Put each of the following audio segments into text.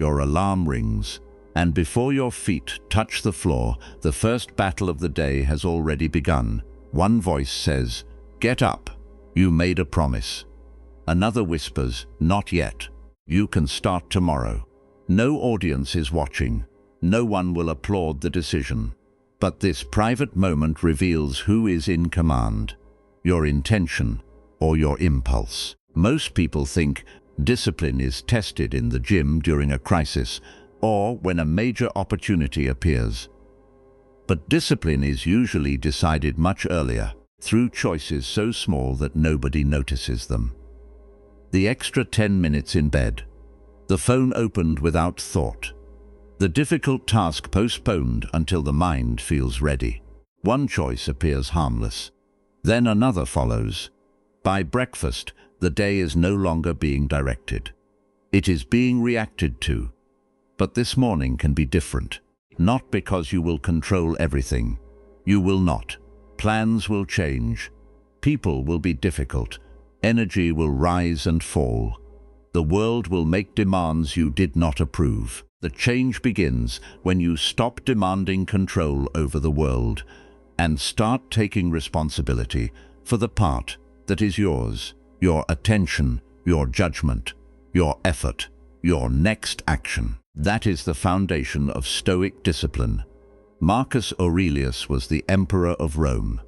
Your alarm rings, and before your feet touch the floor, the first battle of the day has already begun. One voice says, "Get up, you made a promise." Another whispers, "Not yet. You can start tomorrow." No audience is watching. No one will applaud the decision. But this private moment reveals who is in command, your intention or your impulse. Most people think discipline is tested in the gym during a crisis or when a major opportunity appears. But discipline is usually decided much earlier, through choices so small that nobody notices them. The extra 10 minutes in bed, the phone opened without thought, the difficult task postponed until the mind feels ready. One choice appears harmless, then another follows. By breakfast, the day is no longer being directed. It is being reacted to. But this morning can be different. Not because you will control everything. You will not. Plans will change. People will be difficult. Energy will rise and fall. The world will make demands you did not approve. The change begins when you stop demanding control over the world and start taking responsibility for the part that is yours, your attention, your judgment, your effort, your next action. That is the foundation of Stoic discipline. Marcus Aurelius was the emperor of Rome.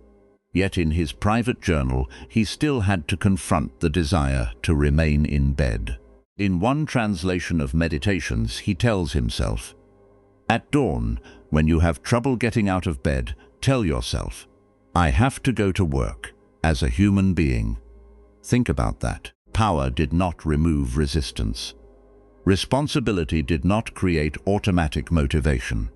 Yet in his private journal, he still had to confront the desire to remain in bed. In one translation of Meditations, he tells himself, "At dawn, when you have trouble getting out of bed, tell yourself, 'I have to go to work as a human being.'" Think about that. Power did not remove resistance. Responsibility did not create automatic motivation.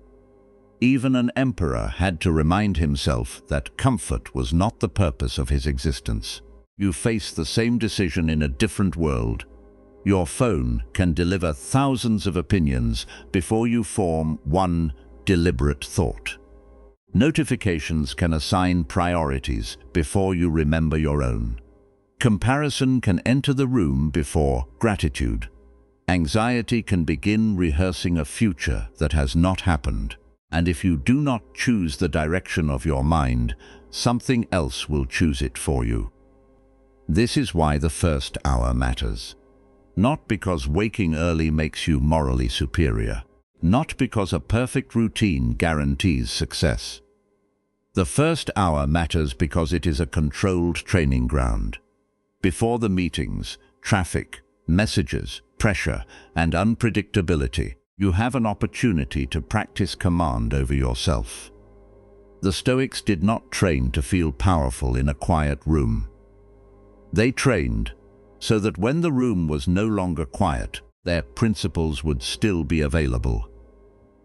Even an emperor had to remind himself that comfort was not the purpose of his existence. You face the same decision in a different world. Your phone can deliver thousands of opinions before you form one deliberate thought. Notifications can assign priorities before you remember your own. Comparison can enter the room before gratitude. Anxiety can begin rehearsing a future that has not happened. And if you do not choose the direction of your mind, something else will choose it for you. This is why the first hour matters. Not because waking early makes you morally superior. Not because a perfect routine guarantees success. The first hour matters because it is a controlled training ground. Before the meetings, traffic, messages, pressure, and unpredictability, you have an opportunity to practice command over yourself. The Stoics did not train to feel powerful in a quiet room. They trained so that when the room was no longer quiet, their principles would still be available.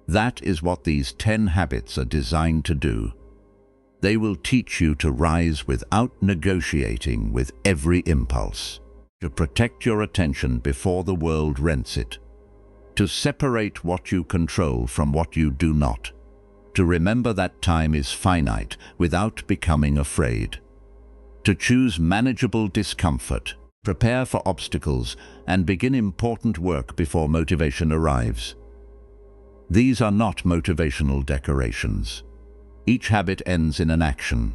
That is what these 10 habits are designed to do. They will teach you to rise without negotiating with every impulse, to protect your attention before the world rents it, to separate what you control from what you do not, to remember that time is finite without becoming afraid, to choose manageable discomfort, prepare for obstacles, and begin important work before motivation arrives. These are not motivational decorations. Each habit ends in an action,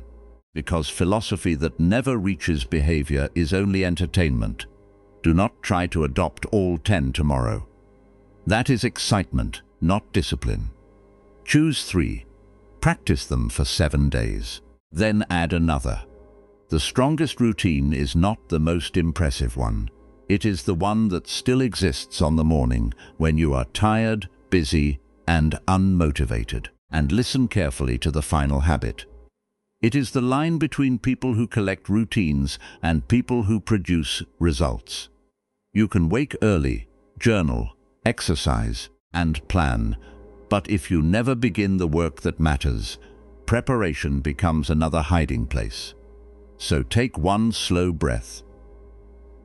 because philosophy that never reaches behavior is only entertainment. Do not try to adopt all 10 tomorrow. That is excitement, not discipline. Choose 3. Practice them for 7 days. Then add another. The strongest routine is not the most impressive one. It is the one that still exists on the morning when you are tired, busy, and unmotivated. And listen carefully to the final habit. It is the line between people who collect routines and people who produce results. You can wake early, journal, exercise, and plan, but if you never begin the work that matters, preparation becomes another hiding place. So take one slow breath.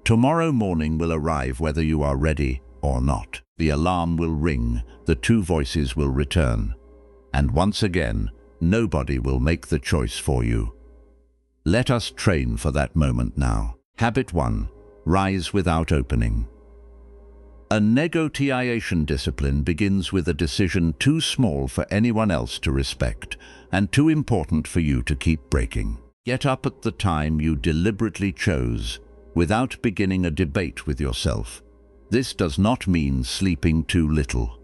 Tomorrow morning will arrive whether you are ready or not. The alarm will ring, the 2 voices will return, and once again, nobody will make the choice for you. Let us train for that moment now. Habit 1. Rise without opening. A negotiation discipline begins with a decision too small for anyone else to respect and too important for you to keep breaking. Get up at the time you deliberately chose without beginning a debate with yourself. This does not mean sleeping too little.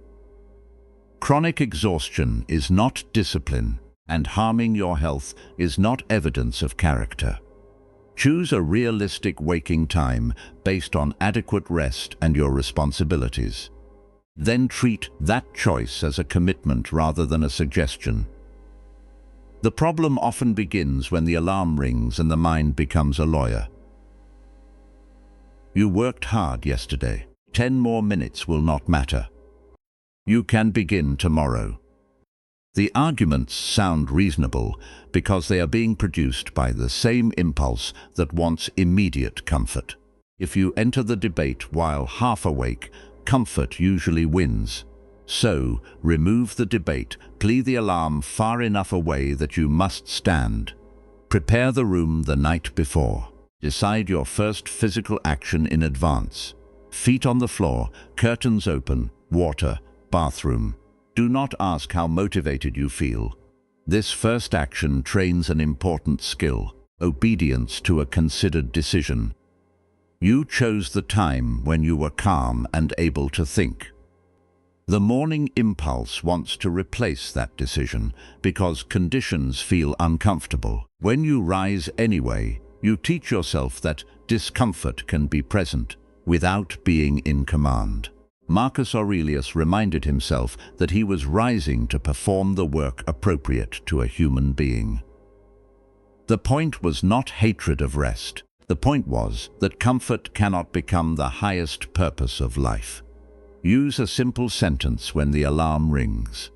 Chronic exhaustion is not discipline, and harming your health is not evidence of character. Choose a realistic waking time based on adequate rest and your responsibilities. Then treat that choice as a commitment rather than a suggestion. The problem often begins when the alarm rings and the mind becomes a lawyer. You worked hard yesterday. 10 more minutes will not matter. You can begin tomorrow. The arguments sound reasonable because they are being produced by the same impulse that wants immediate comfort. If you enter the debate while half awake, comfort usually wins. So, remove the debate, plea the alarm far enough away that you must stand. Prepare the room the night before. Decide your first physical action in advance. Feet on the floor, curtains open, water, bathroom. Do not ask how motivated you feel. This first action trains an important skill, obedience to a considered decision. You chose the time when you were calm and able to think. The morning impulse wants to replace that decision because conditions feel uncomfortable. When you rise anyway, you teach yourself that discomfort can be present without being in command. Marcus Aurelius reminded himself that he was rising to perform the work appropriate to a human being. The point was not hatred of rest. The point was that comfort cannot become the highest purpose of life. Use a simple sentence when the alarm rings.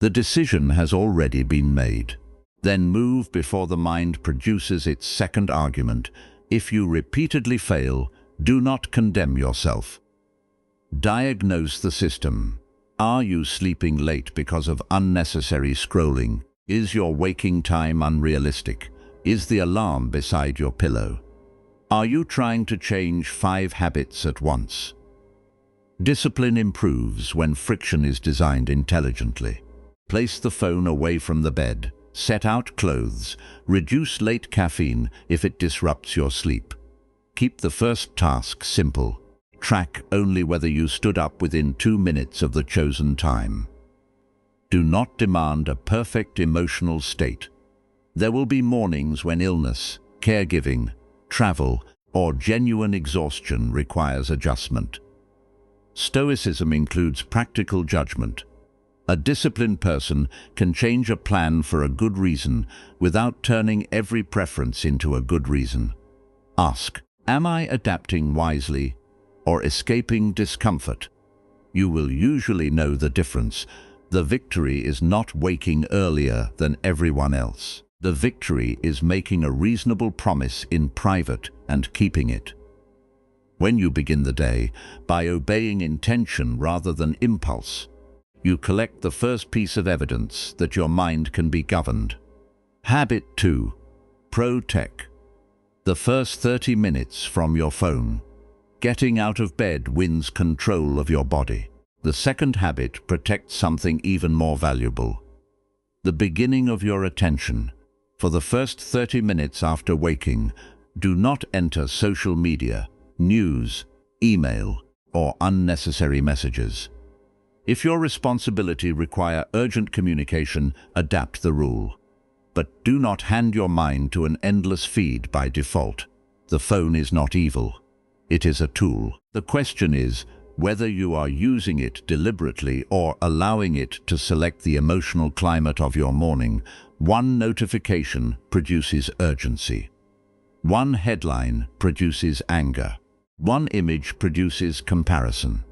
The decision has already been made. Then move before the mind produces its second argument. If you repeatedly fail, do not condemn yourself. Diagnose the system. Are you sleeping late because of unnecessary scrolling? Is your waking time unrealistic? Is the alarm beside your pillow? Are you trying to change 5 habits at once? Discipline improves when friction is designed intelligently. Place the phone away from the bed. Set out clothes. Reduce late caffeine if it disrupts your sleep. Keep the first task simple. Track only whether you stood up within 2 minutes of the chosen time. Do not demand a perfect emotional state. There will be mornings when illness, caregiving, travel, or genuine exhaustion requires adjustment. Stoicism includes practical judgment. A disciplined person can change a plan for a good reason without turning every preference into a good reason. Ask, am I adapting wisely or escaping discomfort? You will usually know the difference. The victory is not waking earlier than everyone else. The victory is making a reasonable promise in private and keeping it. When you begin the day by obeying intention rather than impulse, you collect the first piece of evidence that your mind can be governed. Habit 2. Pro-tech. The first 30 minutes from your phone. Getting out of bed wins control of your body. The second habit protects something even more valuable. The beginning of your attention. For the first 30 minutes after waking, do not enter social media, news, email, or unnecessary messages. If your responsibility requires urgent communication, adapt the rule. But do not hand your mind to an endless feed by default. The phone is not evil. It is a tool. The question is whether you are using it deliberately or allowing it to select the emotional climate of your morning. One notification produces urgency. One headline produces anger. One image produces comparison.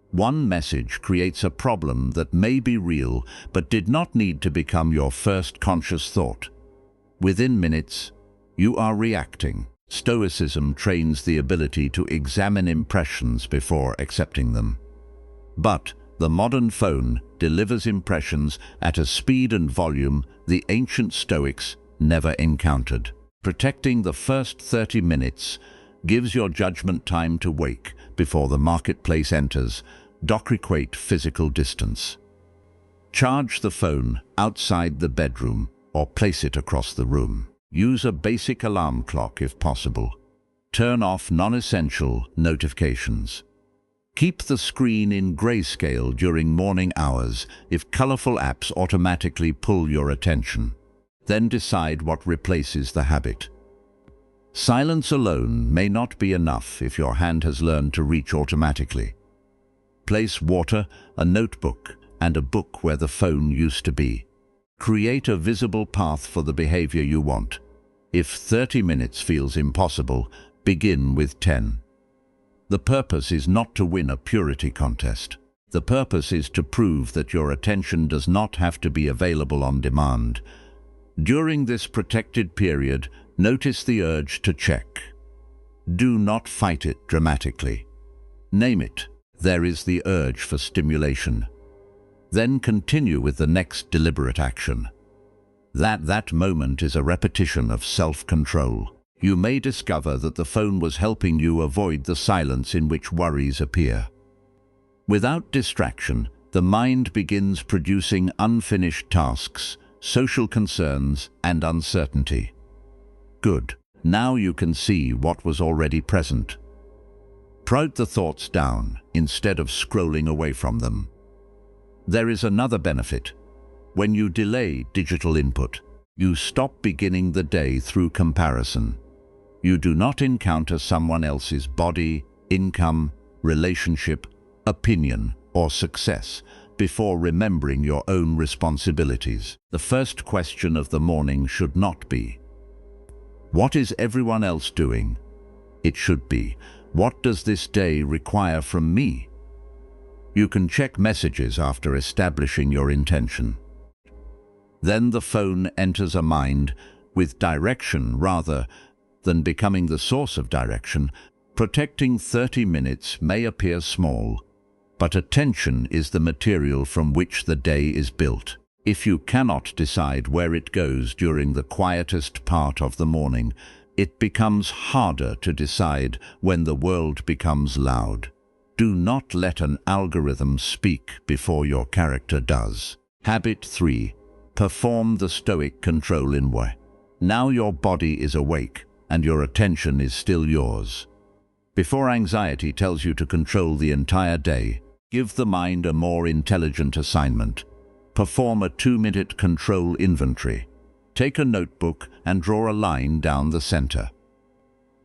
One message creates a problem that may be real but did not need to become your first conscious thought. Within minutes, you are reacting. Stoicism trains the ability to examine impressions before accepting them. But the modern phone delivers impressions at a speed and volume the ancient Stoics never encountered. Protecting the first 30 minutes gives your judgment time to wake before the marketplace enters, equate physical distance. Charge the phone outside the bedroom or place it across the room. Use a basic alarm clock if possible. Turn off non-essential notifications. Keep the screen in grayscale during morning hours if colorful apps automatically pull your attention. Then decide what replaces the habit. Silence alone may not be enough if your hand has learned to reach automatically. Place water, a notebook, and a book where the phone used to be. Create a visible path for the behavior you want. If 30 minutes feels impossible, begin with 10. The purpose is not to win a purity contest. The purpose is to prove that your attention does not have to be available on demand. During this protected period, notice the urge to check. Do not fight it dramatically. Name it. There is the urge for stimulation. Then continue with the next deliberate action. That moment is a repetition of self-control. You may discover that the phone was helping you avoid the silence in which worries appear. Without distraction, the mind begins producing unfinished tasks, social concerns, and uncertainty. Good. Now you can see what was already present. Write the thoughts down instead of scrolling away from them. There is another benefit. When you delay digital input, you stop beginning the day through comparison. You do not encounter someone else's body, income, relationship, opinion, or success before remembering your own responsibilities. The first question of the morning should not be, "What is everyone else doing?" It should be, "What does this day require from me?" You can check messages after establishing your intention. Then the phone enters a mind with direction rather than becoming the source of direction. Protecting 30 minutes may appear small, but attention is the material from which the day is built. If you cannot decide where it goes during the quietest part of the morning, it becomes harder to decide when the world becomes loud. Do not let an algorithm speak before your character does. Habit 3. Perform the Stoic control in way. Now your body is awake and your attention is still yours. Before anxiety tells you to control the entire day, give the mind a more intelligent assignment. Perform a 2-minute control inventory. Take a notebook and draw a line down the center.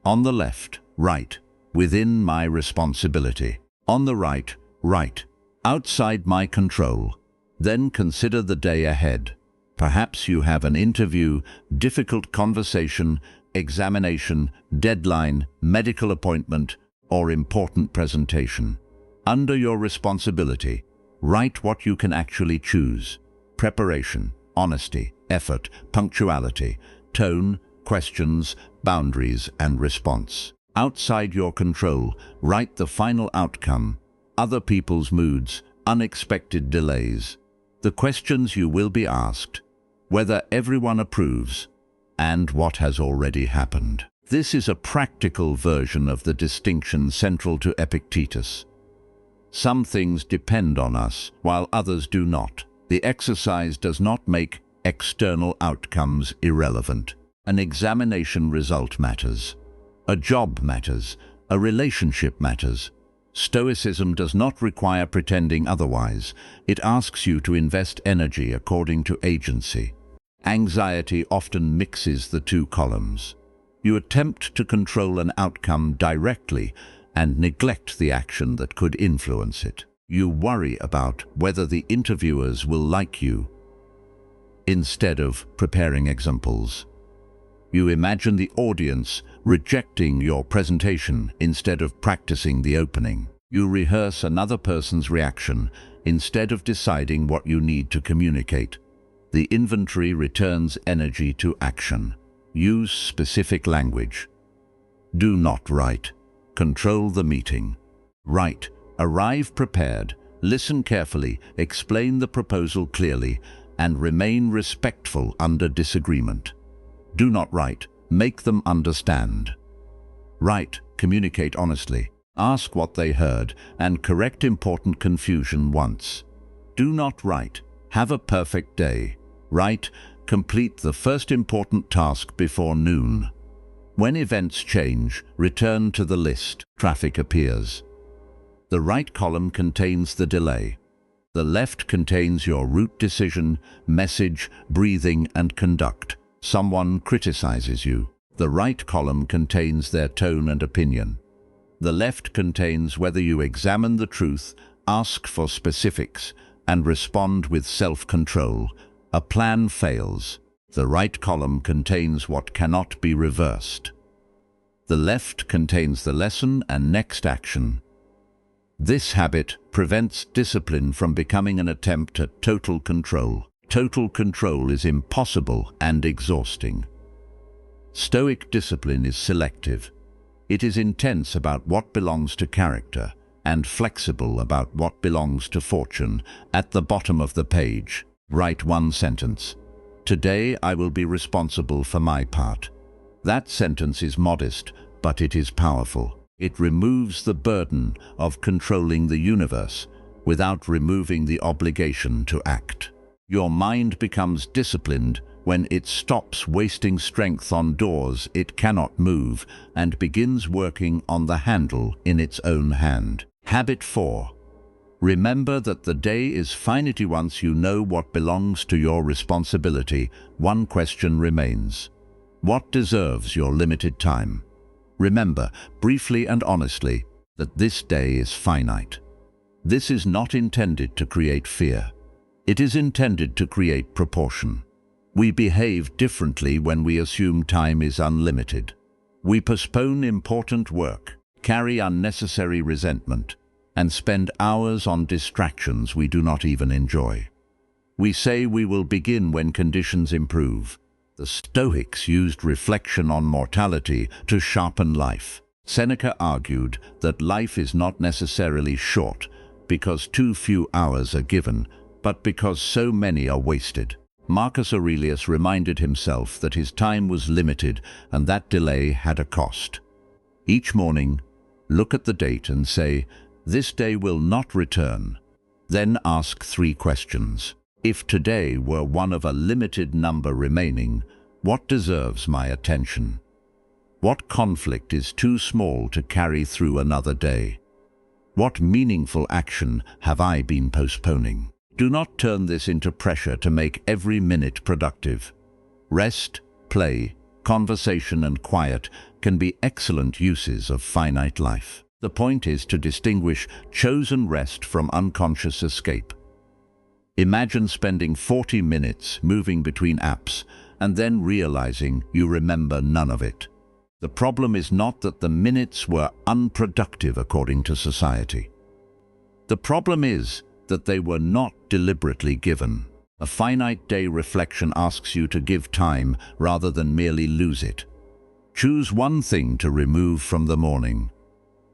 On the left, write, "Within my responsibility." On the right, write, "Outside my control." Then consider the day ahead. Perhaps you have an interview, difficult conversation, examination, deadline, medical appointment, or important presentation. Under your responsibility, write what you can actually choose: preparation, honesty, effort, punctuality, tone, questions, boundaries, and response. Outside your control, write the final outcome, other people's moods, unexpected delays, the questions you will be asked, whether everyone approves, and what has already happened. This is a practical version of the distinction central to Epictetus. Some things depend on us, while others do not. The exercise does not make external outcomes irrelevant. An examination result matters. A job matters. A relationship matters. Stoicism does not require pretending otherwise. It asks you to invest energy according to agency. Anxiety often mixes the two columns. You attempt to control an outcome directly and neglect the action that could influence it. You worry about whether the interviewers will like you, instead of preparing examples. You imagine the audience rejecting your presentation instead of practicing the opening. You rehearse another person's reaction instead of deciding what you need to communicate. The inventory returns energy to action. Use specific language. Do not write. Control the meeting. Write. Arrive prepared. Listen carefully. Explain the proposal clearly, and remain respectful under disagreement. Do not write. Make them understand. Write. Communicate honestly. Ask what they heard and correct important confusion once. Do not write, "Have a perfect day." Write, "Complete the first important task before noon." When events change, return to the list. Traffic appears. The right column contains the delay. The left contains your route decision, message, breathing, and conduct. Someone criticizes you. The right column contains their tone and opinion. The left contains whether you examine the truth, ask for specifics, and respond with self-control. A plan fails. The right column contains what cannot be reversed. The left contains the lesson and next action. This habit prevents discipline from becoming an attempt at total control. Total control is impossible and exhausting. Stoic discipline is selective. It is intense about what belongs to character and flexible about what belongs to fortune. At the bottom of the page, write one sentence. "Today I will be responsible for my part." That sentence is modest, but it is powerful. It removes the burden of controlling the universe without removing the obligation to act. Your mind becomes disciplined when it stops wasting strength on doors it cannot move and begins working on the handle in its own hand. Habit 4. Remember that the day is finite. Once you know what belongs to your responsibility, one question remains. What deserves your limited time? Remember, briefly and honestly, that this day is finite. This is not intended to create fear. It is intended to create proportion. We behave differently when we assume time is unlimited. We postpone important work, carry unnecessary resentment, and spend hours on distractions we do not even enjoy. We say we will begin when conditions improve. The Stoics used reflection on mortality to sharpen life. Seneca argued that life is not necessarily short because too few hours are given, but because so many are wasted. Marcus Aurelius reminded himself that his time was limited and that delay had a cost. Each morning, look at the date and say, "This day will not return." Then ask 3 questions. If today were one of a limited number remaining, what deserves my attention? What conflict is too small to carry through another day? What meaningful action have I been postponing? Do not turn this into pressure to make every minute productive. Rest, play, conversation, and quiet can be excellent uses of finite life. The point is to distinguish chosen rest from unconscious escape. Imagine spending 40 minutes moving between apps and then realizing you remember none of it. The problem is not that the minutes were unproductive according to society. The problem is that they were not deliberately given. A finite day reflection asks you to give time rather than merely lose it. Choose one thing to remove from the morning.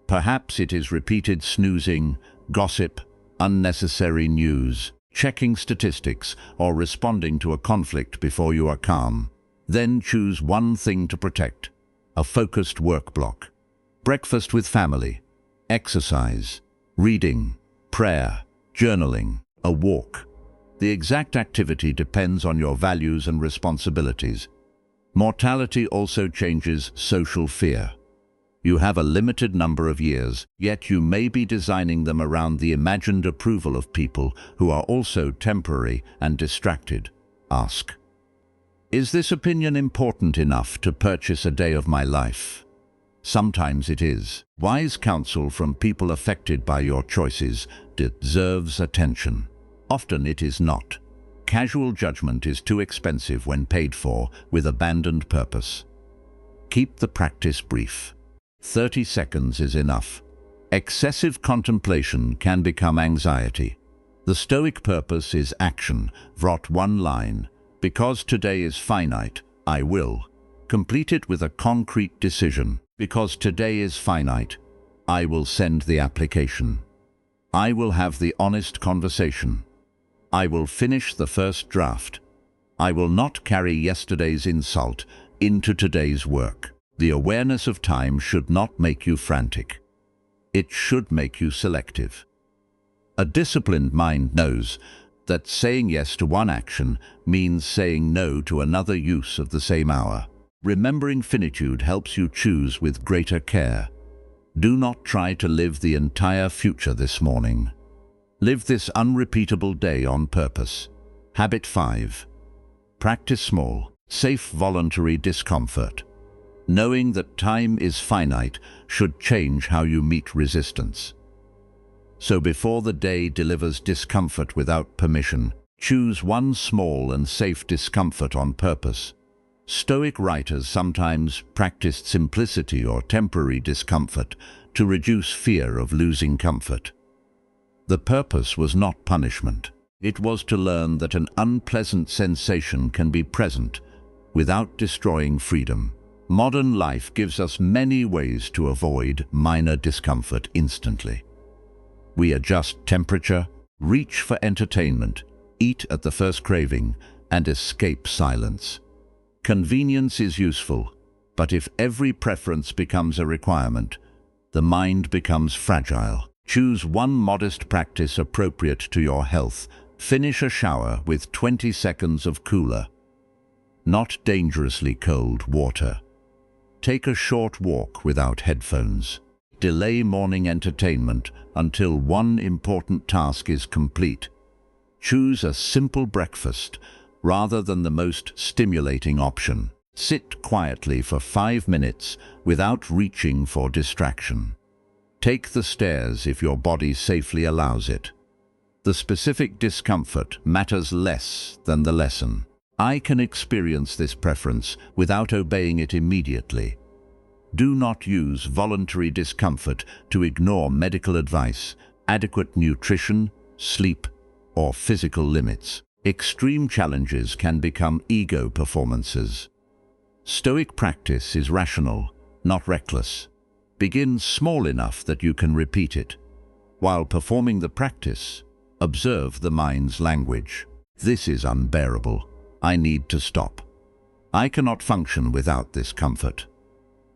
Perhaps it is repeated snoozing, gossip, unnecessary news, checking statistics, or responding to a conflict before you are calm. Then choose one thing to protect. A focused work block. Breakfast with family, exercise, reading, prayer, journaling, a walk. The exact activity depends on your values and responsibilities. Mortality also changes social fear. You have a limited number of years, yet you may be designing them around the imagined approval of people who are also temporary and distracted. Ask, is this opinion important enough to purchase a day of my life? Sometimes it is. Wise counsel from people affected by your choices deserves attention. Often it is not. Casual judgment is too expensive when paid for with abandoned purpose. Keep the practice brief. 30 seconds is enough. Excessive contemplation can become anxiety. The Stoic purpose is action. Write one line. Because today is finite, I will. Complete it with a concrete decision. Because today is finite, I will send the application. I will have the honest conversation. I will finish the first draft. I will not carry yesterday's insult into today's work. The awareness of time should not make you frantic. It should make you selective. A disciplined mind knows that saying yes to one action means saying no to another use of the same hour. Remembering finitude helps you choose with greater care. Do not try to live the entire future this morning. Live this unrepeatable day on purpose. Habit 5. Practice small, safe voluntary discomfort. Knowing that time is finite should change how you meet resistance. So before the day delivers discomfort without permission, choose one small and safe discomfort on purpose. Stoic writers sometimes practiced simplicity or temporary discomfort to reduce fear of losing comfort. The purpose was not punishment. It was to learn that an unpleasant sensation can be present without destroying freedom. Modern life gives us many ways to avoid minor discomfort instantly. We adjust temperature, reach for entertainment, eat at the first craving, and escape silence. Convenience is useful, but if every preference becomes a requirement, the mind becomes fragile. Choose one modest practice appropriate to your health. Finish a shower with 20 seconds of cooler, not dangerously cold water. Take a short walk without headphones. Delay morning entertainment until one important task is complete. Choose a simple breakfast rather than the most stimulating option. Sit quietly for 5 minutes without reaching for distraction. Take the stairs if your body safely allows it. The specific discomfort matters less than the lesson. I can experience this preference without obeying it immediately. Do not use voluntary discomfort to ignore medical advice, adequate nutrition, sleep, or physical limits. Extreme challenges can become ego performances. Stoic practice is rational, not reckless. Begin small enough that you can repeat it. While performing the practice, observe the mind's language. This is unbearable. I need to stop. I cannot function without this comfort.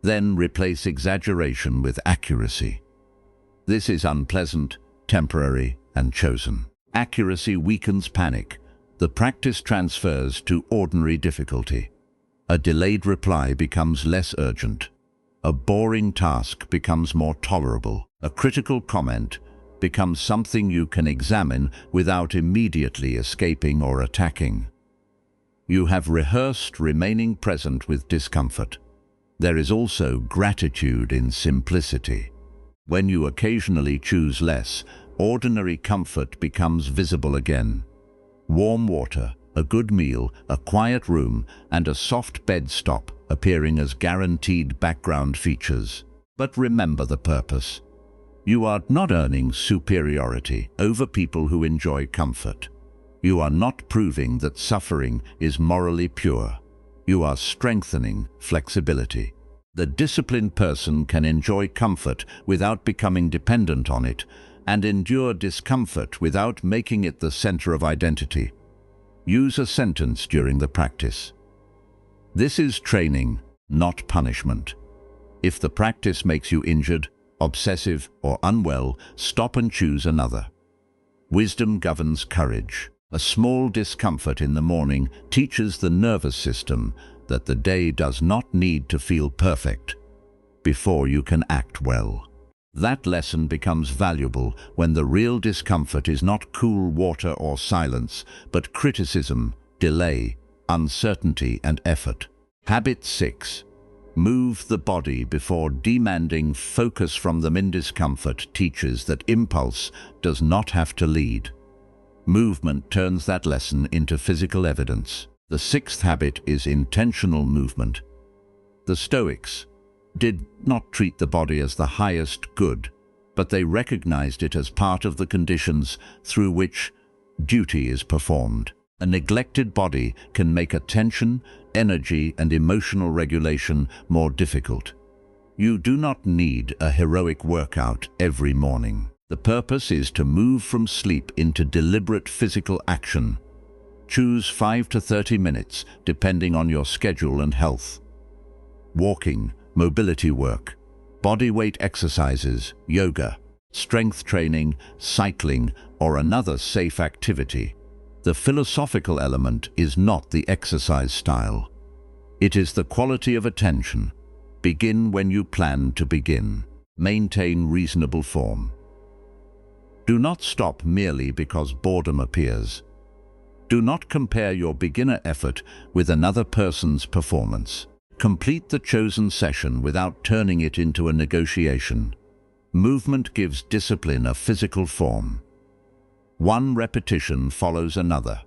Then replace exaggeration with accuracy. This is unpleasant, temporary, and chosen. Accuracy weakens panic. The practice transfers to ordinary difficulty. A delayed reply becomes less urgent. A boring task becomes more tolerable. A critical comment becomes something you can examine without immediately escaping or attacking. You have rehearsed remaining present with discomfort. There is also gratitude in simplicity. When you occasionally choose less, ordinary comfort becomes visible again. Warm water, a good meal, a quiet room, and a soft bed stop appearing as guaranteed background features. But remember the purpose. You are not earning superiority over people who enjoy comfort. You are not proving that suffering is morally pure. You are strengthening flexibility. The disciplined person can enjoy comfort without becoming dependent on it, and endure discomfort without making it the center of identity. Use a sentence during the practice. This is training, not punishment. If the practice makes you injured, obsessive, or unwell, stop and choose another. Wisdom governs courage. A small discomfort in the morning teaches the nervous system that the day does not need to feel perfect before you can act well. That lesson becomes valuable when the real discomfort is not cool water or silence, but criticism, delay, uncertainty, and effort. Habit 6. Move the body before demanding focus from them. In discomfort teaches that impulse does not have to lead. Movement turns that lesson into physical evidence. The 6th habit is intentional movement. The Stoics did not treat the body as the highest good, but they recognized it as part of the conditions through which duty is performed. A neglected body can make attention, energy, and emotional regulation more difficult. You do not need a heroic workout every morning. The purpose is to move from sleep into deliberate physical action. Choose 5 to 30 minutes, depending on your schedule and health. Walking, mobility work, body weight exercises, yoga, strength training, cycling, or another safe activity. The philosophical element is not the exercise style. It is the quality of attention. Begin when you plan to begin. Maintain reasonable form. Do not stop merely because boredom appears. Do not compare your beginner effort with another person's performance. Complete the chosen session without turning it into a negotiation. Movement gives discipline a physical form. One repetition follows another.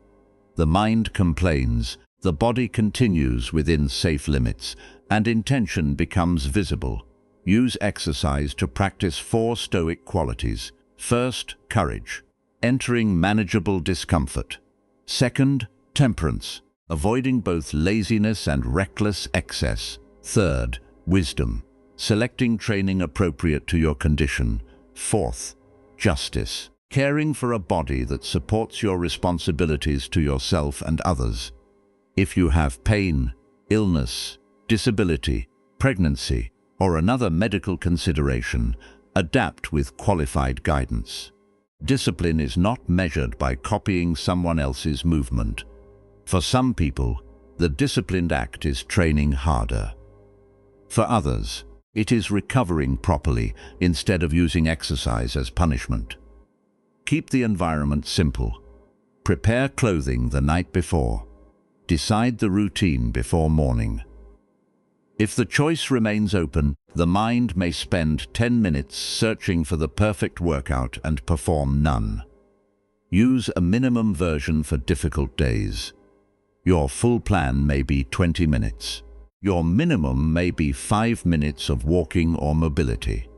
The mind complains, the body continues within safe limits, and intention becomes visible. Use exercise to practice 4 Stoic qualities. First, courage, entering manageable discomfort. Second, temperance, avoiding both laziness and reckless excess. Third, wisdom, selecting training appropriate to your condition. Fourth, justice, caring for a body that supports your responsibilities to yourself and others. If you have pain, illness, disability, pregnancy, or another medical consideration, adapt with qualified guidance. Discipline is not measured by copying someone else's movement. For some people, the disciplined act is training harder. For others, it is recovering properly instead of using exercise as punishment. Keep the environment simple. Prepare clothing the night before. Decide the routine before morning. If the choice remains open, the mind may spend 10 minutes searching for the perfect workout and perform none. Use a minimum version for difficult days. Your full plan may be 20 minutes. Your minimum may be 5 minutes of walking or mobility.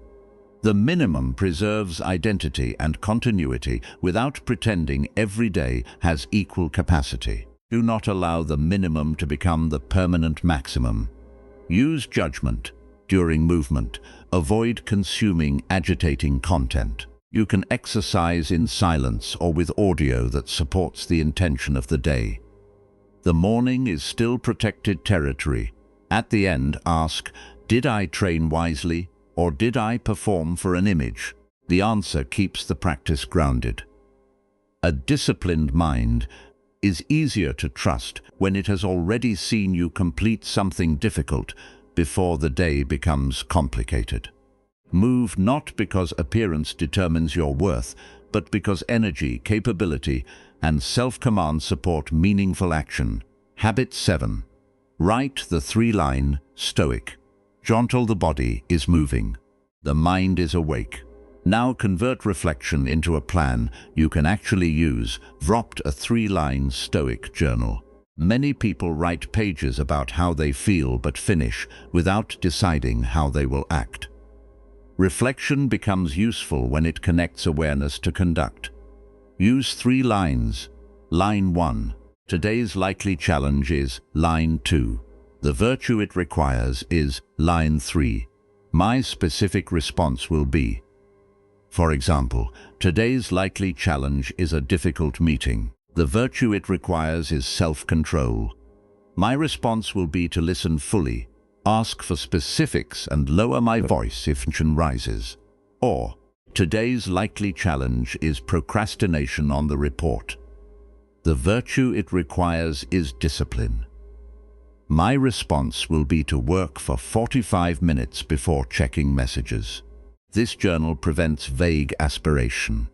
The minimum preserves identity and continuity without pretending every day has equal capacity. Do not allow the minimum to become the permanent maximum. Use judgment during movement. Avoid consuming agitating content. You can exercise in silence or with audio that supports the intention of the day. The morning is still protected territory. At the end, ask, did I train wisely, or did I perform for an image? The answer keeps the practice grounded. A disciplined mind is easier to trust when it has already seen you complete something difficult before the day becomes complicated. Move not because appearance determines your worth, but because energy, capability, and self-command support meaningful action. Habit 7. Write the 3-line Stoic. Gentle the body is moving. The mind is awake. Now convert reflection into a plan you can actually use. Write a 3-line Stoic journal. Many people write pages about how they feel but finish without deciding how they will act. Reflection becomes useful when it connects awareness to conduct. Use 3 lines. Line 1. Today's likely challenge is line 2. The virtue it requires is line 3. My specific response will be. For example, today's likely challenge is a difficult meeting. The virtue it requires is self-control. My response will be to listen fully, ask for specifics, and lower my voice if tension rises. Or, today's likely challenge is procrastination on the report. The virtue it requires is discipline. My response will be to work for 45 minutes before checking messages. This journal prevents vague aspiration.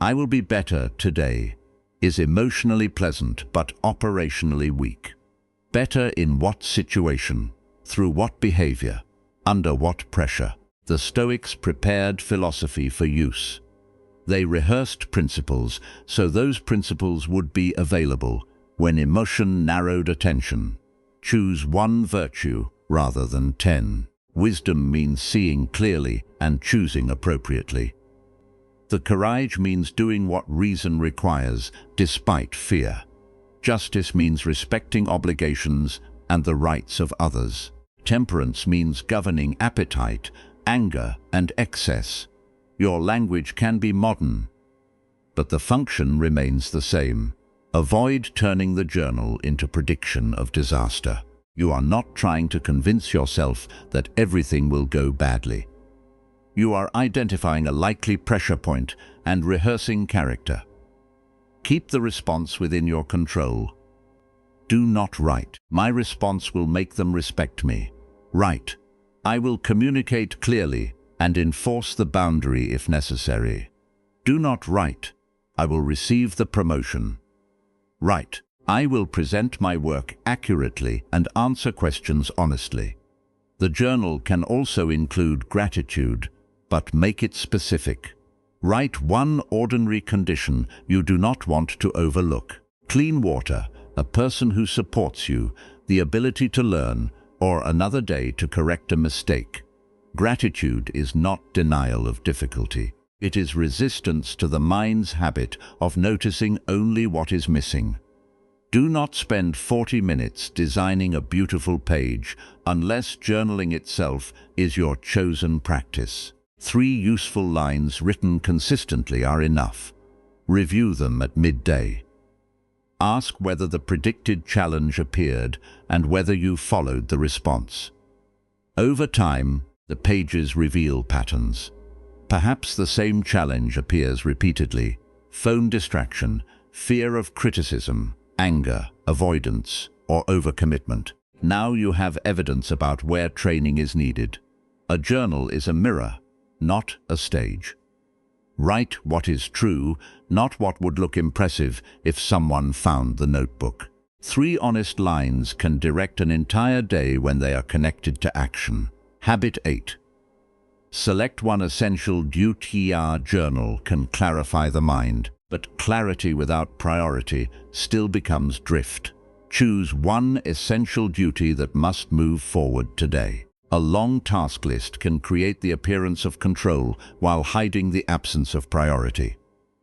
I will be better today is emotionally pleasant but operationally weak. Better in what situation? Through what behavior? Under what pressure? The Stoics prepared philosophy for use. They rehearsed principles so those principles would be available when emotion narrowed attention. Choose one virtue rather than 10. Wisdom means seeing clearly and choosing appropriately. The courage means doing what reason requires, despite fear. Justice means respecting obligations and the rights of others. Temperance means governing appetite, anger, and excess. Your language can be modern, but the function remains the same. Avoid turning the journal into prediction of disaster. You are not trying to convince yourself that everything will go badly. You are identifying a likely pressure point and rehearsing character. Keep the response within your control. Do not write, "My response will make them respect me." Write, "I will communicate clearly and enforce the boundary if necessary." Do not write, "I will receive the promotion." Write, "I will present my work accurately and answer questions honestly." The journal can also include gratitude, but make it specific. Write one ordinary condition you do not want to overlook. Clean water, a person who supports you, the ability to learn, or another day to correct a mistake. Gratitude is not denial of difficulty. It is resistance to the mind's habit of noticing only what is missing. Do not spend 40 minutes designing a beautiful page unless journaling itself is your chosen practice. 3 useful lines written consistently are enough. Review them at midday. Ask whether the predicted challenge appeared and whether you followed the response. Over time, the pages reveal patterns. Perhaps the same challenge appears repeatedly: phone distraction, fear of criticism, anger, avoidance, or overcommitment. Now you have evidence about where training is needed. A journal is a mirror, not a stage. Write what is true, not what would look impressive if someone found the notebook. 3 honest lines can direct an entire day when they are connected to action. Habit 8. Select one essential duty. Our journal can clarify the mind, but clarity without priority still becomes drift. Choose one essential duty that must move forward today. A long task list can create the appearance of control while hiding the absence of priority.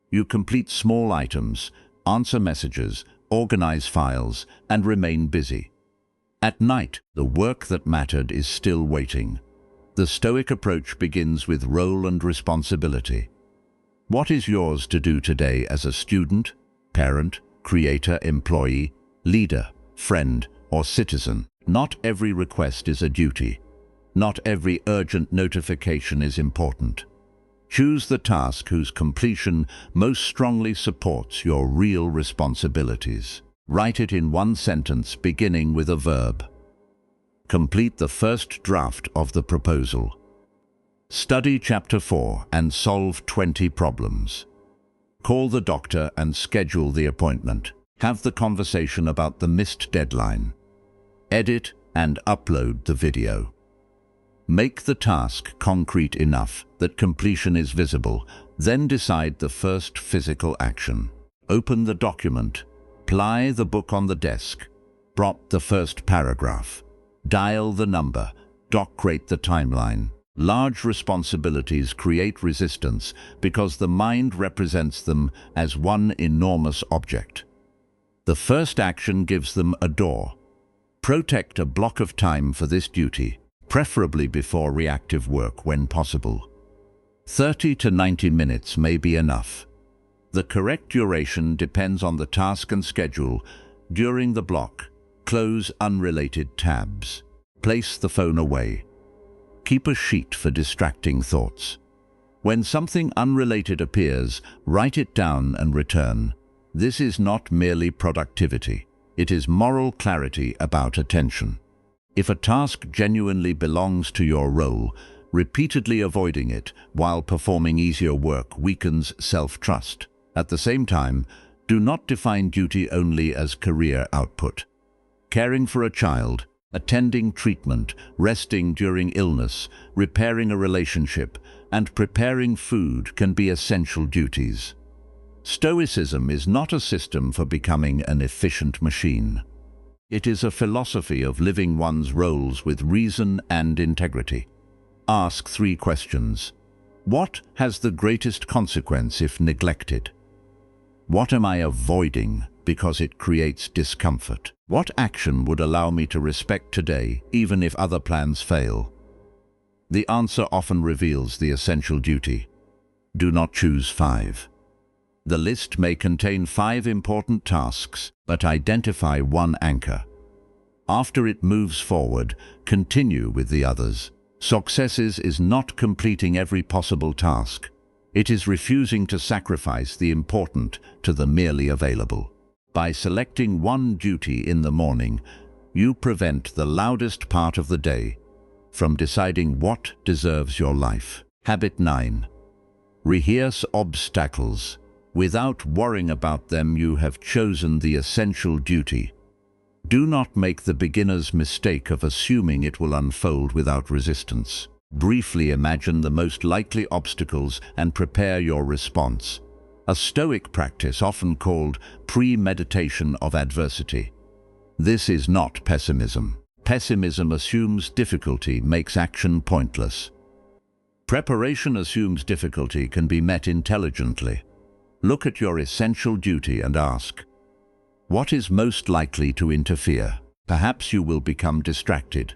You complete small items, answer messages, organize files, and remain busy. At night, the work that mattered is still waiting. The Stoic approach begins with role and responsibility. What is yours to do today as a student, parent, creator, employee, leader, friend, or citizen? Not every request is a duty. Not every urgent notification is important. Choose the task whose completion most strongly supports your real responsibilities. Write it in one sentence beginning with a verb. Complete the first draft of the proposal. Study Chapter 4 and solve 20 problems. Call the doctor and schedule the appointment. Have the conversation about the missed deadline. Edit and upload the video. Make the task concrete enough that completion is visible, then decide the first physical action. Open the document. Ply the book on the desk. Prop the first paragraph. Dial the number. Docrate the timeline. Large responsibilities create resistance because the mind represents them as one enormous object. The first action gives them a door. Protect a block of time for this duty, preferably before reactive work when possible. 30 to 90 minutes may be enough. The correct duration depends on the task and schedule. During the block, close unrelated tabs. Place the phone away. Keep a sheet for distracting thoughts. When something unrelated appears, write it down and return. This is not merely productivity. It is moral clarity about attention. If a task genuinely belongs to your role, repeatedly avoiding it while performing easier work weakens self-trust. At the same time, do not define duty only as career output. Caring for a child, attending treatment, resting during illness, repairing a relationship, and preparing food can be essential duties. Stoicism is not a system for becoming an efficient machine. It is a philosophy of living one's roles with reason and integrity. Ask 3 questions. What has the greatest consequence if neglected? What am I avoiding because it creates discomfort? What action would allow me to respect today, even if other plans fail? The answer often reveals the essential duty. Do not choose 5. The list may contain 5 important tasks, but identify one anchor. After it moves forward, continue with the others. Successes is not completing every possible task. It is refusing to sacrifice the important to the merely available. By selecting one duty in the morning, you prevent the loudest part of the day from deciding what deserves your life. Habit 9. Rehearse obstacles. Without worrying about them, you have chosen the essential duty. Do not make the beginner's mistake of assuming it will unfold without resistance. Briefly imagine the most likely obstacles and prepare your response. A Stoic practice often called premeditation of adversity. This is not pessimism. Pessimism assumes difficulty makes action pointless. Preparation assumes difficulty can be met intelligently. Look at your essential duty and ask, what is most likely to interfere? Perhaps you will become distracted.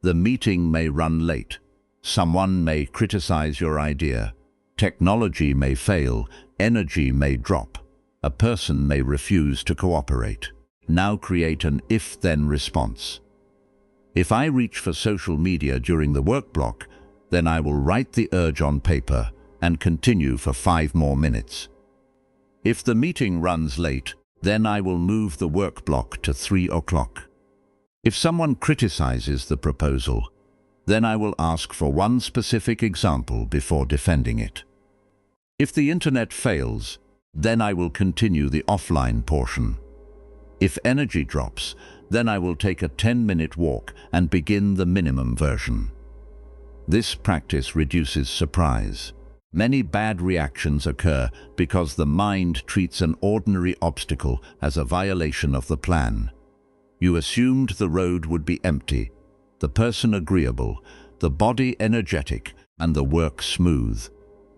The meeting may run late. Someone may criticize your idea. Technology may fail. Energy may drop. A person may refuse to cooperate. Now create an if-then response. If I reach for social media during the work block, then I will write the urge on paper and continue for 5 more minutes. If the meeting runs late, then I will move the work block to 3 o'clock. If someone criticizes the proposal, then I will ask for one specific example before defending it. If the internet fails, then I will continue the offline portion. If energy drops, then I will take a 10-minute walk and begin the minimum version. This practice reduces surprise. Many bad reactions occur because the mind treats an ordinary obstacle as a violation of the plan. You assumed the road would be empty, the person agreeable, the body energetic, and the work smooth.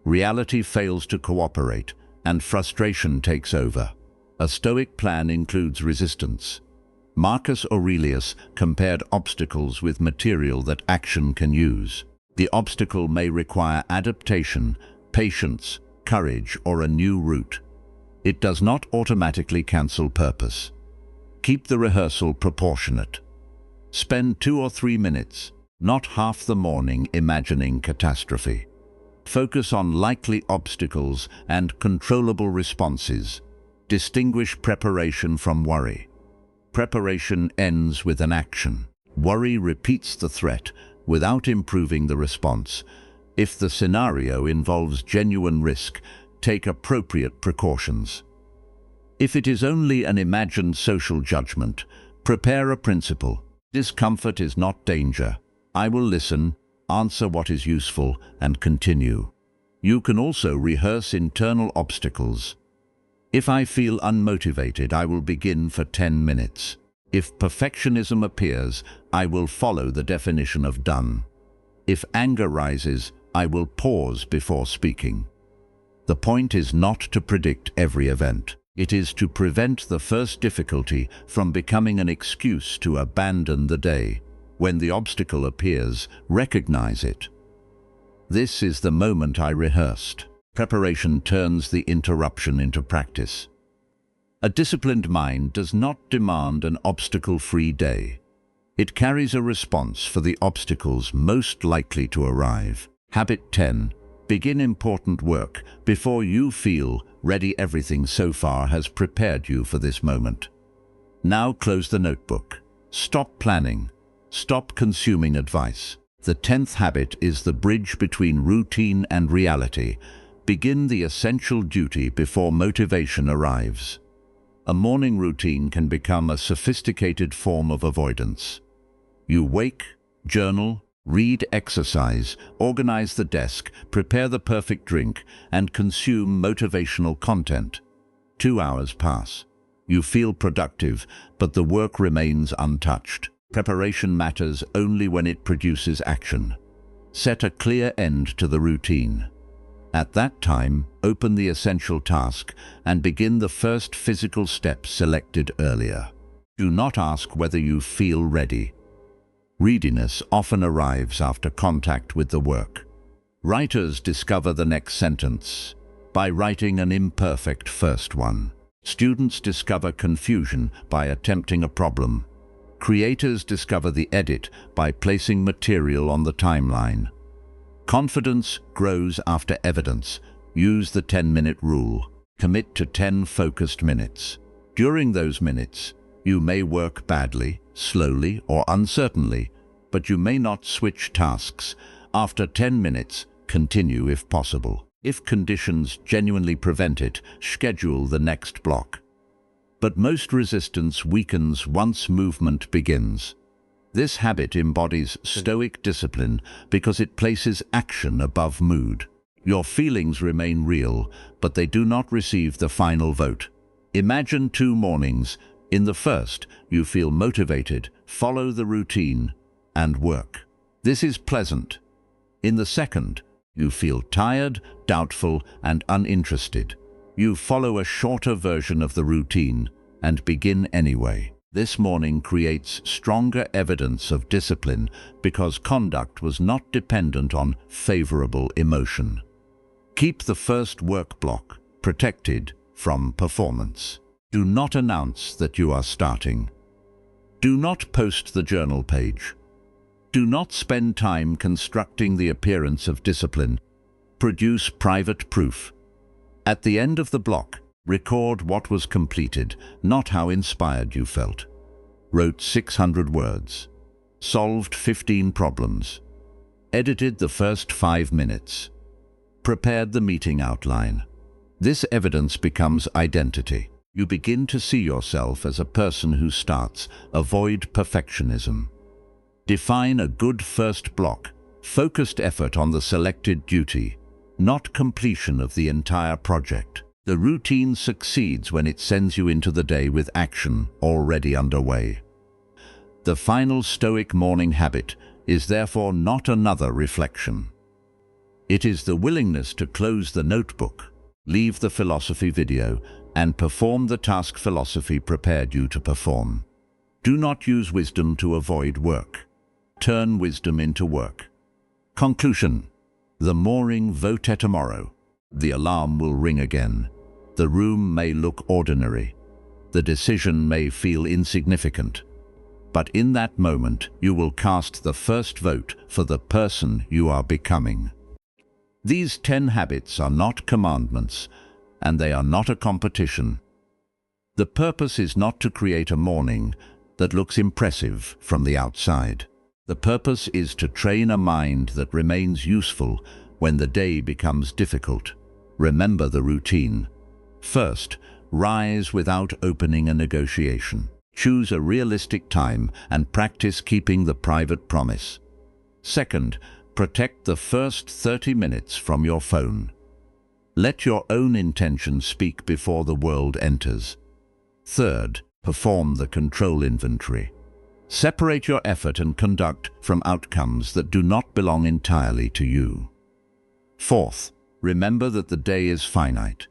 Reality fails to cooperate, and frustration takes over. A Stoic plan includes resistance. Marcus Aurelius compared obstacles with material that action can use. The obstacle may require adaptation, patience, courage, or a new route. It does not automatically cancel purpose. Keep the rehearsal proportionate. Spend 2 or 3 minutes, not half the morning, imagining catastrophe. Focus on likely obstacles and controllable responses. Distinguish preparation from worry. Preparation ends with an action. Worry repeats the threat without improving the response. If the scenario involves genuine risk, take appropriate precautions. If it is only an imagined social judgment, prepare a principle. Discomfort is not danger. I will listen, answer what is useful, and continue. You can also rehearse internal obstacles. If I feel unmotivated, I will begin for 10 minutes. If perfectionism appears, I will follow the definition of done. If anger rises, I will pause before speaking. The point is not to predict every event. It is to prevent the first difficulty from becoming an excuse to abandon the day. When the obstacle appears, recognize it. This is the moment I rehearsed. Preparation turns the interruption into practice. A disciplined mind does not demand an obstacle-free day. It carries a response for the obstacles most likely to arrive. Habit 10. Begin important work before you feel ready. Everything so far has prepared you for this moment. Now close the notebook. Stop planning. Stop consuming advice. The 10th habit is the bridge between routine and reality. Begin the essential duty before motivation arrives. A morning routine can become a sophisticated form of avoidance. You wake, journal, read, exercise, organize the desk, prepare the perfect drink, and consume motivational content. 2 hours pass. You feel productive, but the work remains untouched. Preparation matters only when it produces action. Set a clear end to the routine. At that time, open the essential task and begin the first physical steps selected earlier. Do not ask whether you feel ready. Readiness often arrives after contact with the work. Writers discover the next sentence by writing an imperfect first one. Students discover confusion by attempting a problem. Creators discover the edit by placing material on the timeline. Confidence grows after evidence. Use the 10-minute rule. Commit to 10 focused minutes. During those minutes, you may work badly, slowly, or uncertainly, but you may not switch tasks. After 10 minutes, continue if possible. If conditions genuinely prevent it, schedule the next block. But most resistance weakens once movement begins. This habit embodies Stoic discipline because it places action above mood. Your feelings remain real, but they do not receive the final vote. Imagine 2 mornings. In the first, you feel motivated, follow the routine, and work. This is pleasant. In the second, you feel tired, doubtful, and uninterested. You follow a shorter version of the routine and begin anyway. This morning creates stronger evidence of discipline because conduct was not dependent on favorable emotion. Keep the first work block protected from performance. Do not announce that you are starting. Do not post the journal page. Do not spend time constructing the appearance of discipline. Produce private proof. At the end of the block, record what was completed, not how inspired you felt. Wrote 600 words. Solved 15 problems. Edited the first 5 minutes. Prepared the meeting outline. This evidence becomes identity. You begin to see yourself as a person who starts. Avoid perfectionism. Define a good first block. Focused effort on the selected duty, not completion of the entire project. The routine succeeds when it sends you into the day with action already underway. The final Stoic morning habit is therefore not another reflection. It is the willingness to close the notebook, leave the philosophy video, and perform the task philosophy prepared you to perform. Do not use wisdom to avoid work. Turn wisdom into work. Conclusion. The morning vote tomorrow. The alarm will ring again. The room may look ordinary. The decision may feel insignificant. But in that moment, you will cast the first vote for the person you are becoming. These 10 habits are not commandments, and they are not a competition. The purpose is not to create a morning that looks impressive from the outside. The purpose is to train a mind that remains useful when the day becomes difficult. Remember the routine. First, rise without opening a negotiation. Choose a realistic time and practice keeping the private promise. Second, protect the first 30 minutes from your phone. Let your own intention speak before the world enters. Third, perform the control inventory. Separate your effort and conduct from outcomes that do not belong entirely to you. Fourth, remember that the day is finite.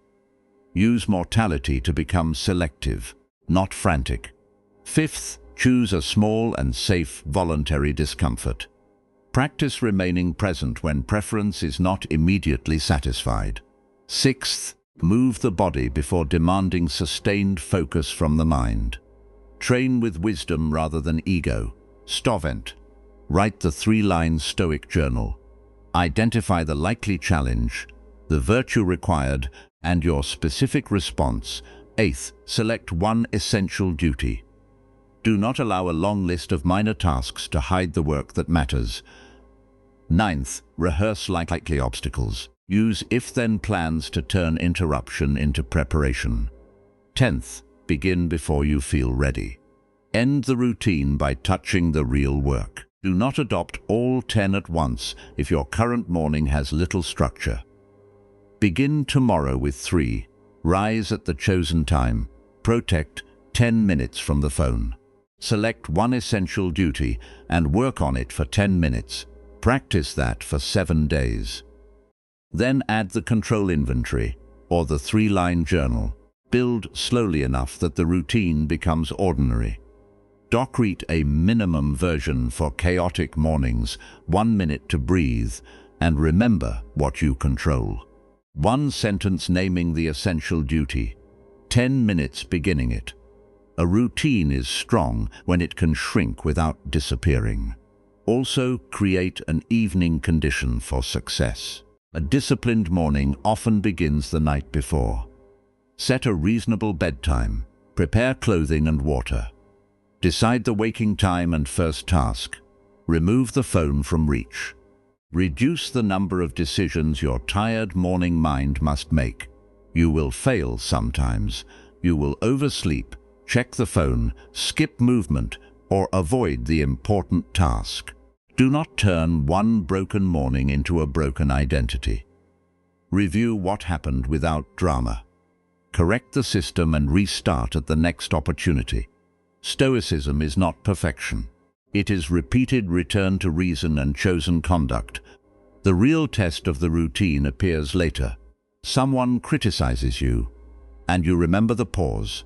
Use mortality to become selective, not frantic. Fifth, choose a small and safe voluntary discomfort. Practice remaining present when preference is not immediately satisfied. Sixth, move the body before demanding sustained focus from the mind. Train with wisdom rather than ego. Stovent. Write the 3-line Stoic journal. Identify the likely challenge, the virtue required, and your specific response. Eighth, select one essential duty. Do not allow a long list of minor tasks to hide the work that matters. Ninth, rehearse likely obstacles. Use if-then plans to turn interruption into preparation. 10th, begin before you feel ready. End the routine by touching the real work. Do not adopt all 10 at once if your current morning has little structure. Begin tomorrow with 3. Rise at the chosen time. Protect 10 minutes from the phone. Select one essential duty and work on it for 10 minutes. Practice that for 7 days. Then add the control inventory or the 3-line journal. Build slowly enough that the routine becomes ordinary. Docrete a minimum version for chaotic mornings, 1 minute to breathe, and remember what you control. 1 sentence naming the essential duty, 10 minutes beginning it. A routine is strong when it can shrink without disappearing. Also, create an evening condition for success. A disciplined morning often begins the night before. Set a reasonable bedtime. Prepare clothing and water. Decide the waking time and first task. Remove the phone from reach. Reduce the number of decisions your tired morning mind must make. You will fail sometimes. You will oversleep, check the phone, skip movement, or avoid the important task. Do not turn one broken morning into a broken identity. Review what happened without drama. Correct the system and restart at the next opportunity. Stoicism is not perfection. It is repeated return to reason and chosen conduct. The real test of the routine appears later. Someone criticizes you, and you remember the pause.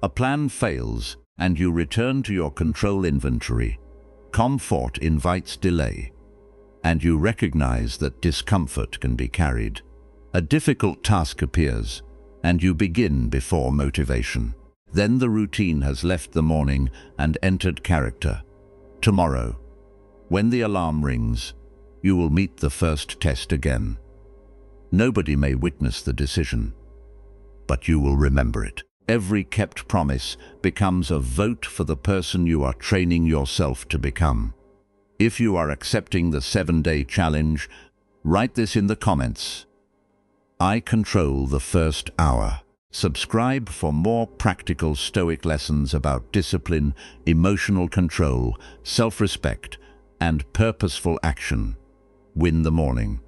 A plan fails, and you return to your control inventory. Comfort invites delay, and you recognize that discomfort can be carried. A difficult task appears, and you begin before motivation. Then the routine has left the morning and entered character. Tomorrow, when the alarm rings, you will meet the first test again. Nobody may witness the decision, but you will remember it. Every kept promise becomes a vote for the person you are training yourself to become. If you are accepting the 7-day challenge, write this in the comments. I control the first hour. Subscribe for more practical Stoic lessons about discipline, emotional control, self-respect, and purposeful action. Win the morning.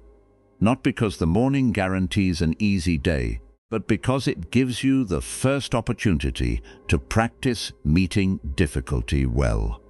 Not because the morning guarantees an easy day, but because it gives you the first opportunity to practice meeting difficulty well.